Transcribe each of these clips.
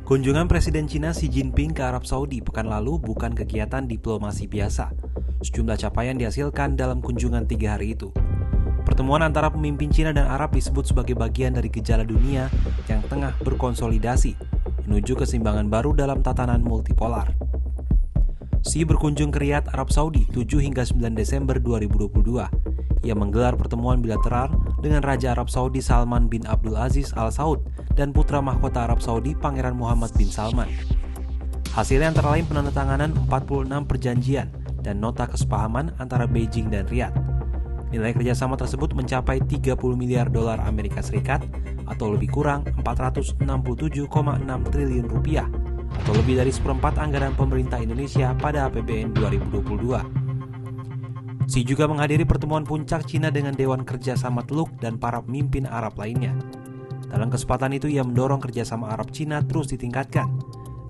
Kunjungan Presiden Cina Xi Jinping ke Arab Saudi pekan lalu bukan kegiatan diplomasi biasa. Sejumlah capaian dihasilkan dalam kunjungan 3 hari itu. Pertemuan antara pemimpin Cina dan Arab disebut sebagai bagian dari gejala dunia yang tengah berkonsolidasi menuju keseimbangan baru dalam tatanan multipolar. Xi berkunjung ke Riyadh, Arab Saudi 7 hingga 9 Desember 2022. Ia menggelar pertemuan bilateral dengan Raja Arab Saudi Salman bin Abdul Aziz Al Saud dan putra mahkota Arab Saudi Pangeran Muhammad bin Salman. Hasilnya antara lain penandatanganan 46 perjanjian dan nota kesepahaman antara Beijing dan Riyadh. Nilai kerjasama tersebut mencapai 30 miliar dolar Amerika Serikat atau lebih kurang 467,6 triliun rupiah atau lebih dari seperempat anggaran pemerintah Indonesia pada APBN 2022. Xi juga menghadiri pertemuan puncak Cina dengan Dewan Kerjasama Teluk dan para pemimpin Arab lainnya. Dalam kesempatan itu ia mendorong kerjasama Arab-Cina terus ditingkatkan.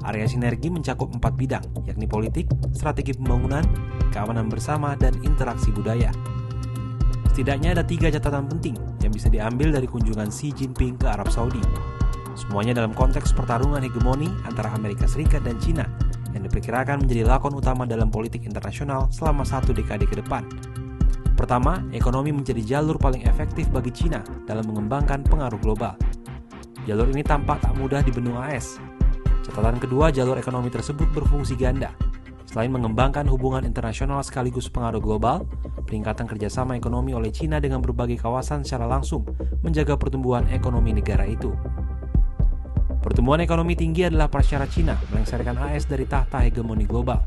Area sinergi mencakup 4 bidang, yakni politik, strategi pembangunan, keamanan bersama, dan interaksi budaya. Setidaknya ada 3 catatan penting yang bisa diambil dari kunjungan Xi Jinping ke Arab Saudi. Semuanya dalam konteks pertarungan hegemoni antara Amerika Serikat dan Cina yang diperkirakan menjadi lakon utama dalam politik internasional selama 1 dekade ke depan. Pertama, ekonomi menjadi jalur paling efektif bagi Cina dalam mengembangkan pengaruh global. Jalur ini tampak tak mudah di benua AS. Catatan kedua, jalur ekonomi tersebut berfungsi ganda. Selain mengembangkan hubungan internasional sekaligus pengaruh global, peningkatan kerjasama ekonomi oleh Cina dengan berbagai kawasan secara langsung menjaga pertumbuhan ekonomi negara itu. Pertumbuhan ekonomi tinggi adalah prasyarat Cina melengsarkan AS dari tahta hegemoni global.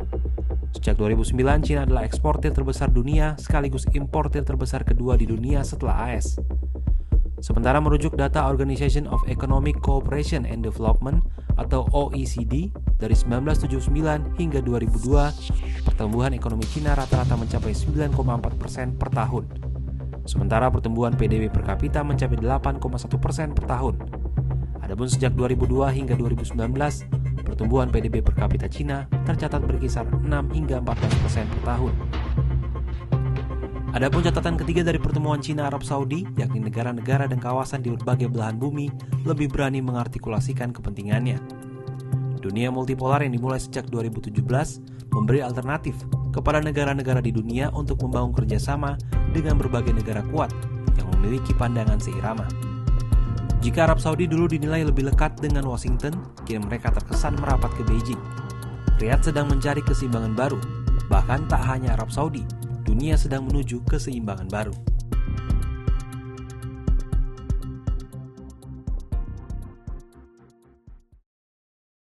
Sejak 2009, Cina adalah eksportir terbesar dunia sekaligus importir terbesar kedua di dunia setelah AS. Sementara merujuk data Organization of Economic Cooperation and Development atau OECD, dari 1979 hingga 2002, pertumbuhan ekonomi Cina rata-rata mencapai 9,4% per tahun. Sementara pertumbuhan PDB per kapita mencapai 8,1% per tahun. Adapun sejak 2002 hingga 2019, pertumbuhan PDB per kapita Cina tercatat berkisar 6 hingga 14% per tahun. Adapun catatan ketiga dari pertemuan Cina Arab Saudi, yakni negara-negara dan kawasan di berbagai belahan bumi lebih berani mengartikulasikan kepentingannya. Dunia multipolar yang dimulai sejak 2017 memberi alternatif kepada negara-negara di dunia untuk membangun kerjasama dengan berbagai negara kuat yang memiliki pandangan seirama. Jika Arab Saudi dulu dinilai lebih lekat dengan Washington, kini mereka terkesan merapat ke Beijing. Riyadh sedang mencari keseimbangan baru. Bahkan tak hanya Arab Saudi, dunia sedang menuju keseimbangan baru.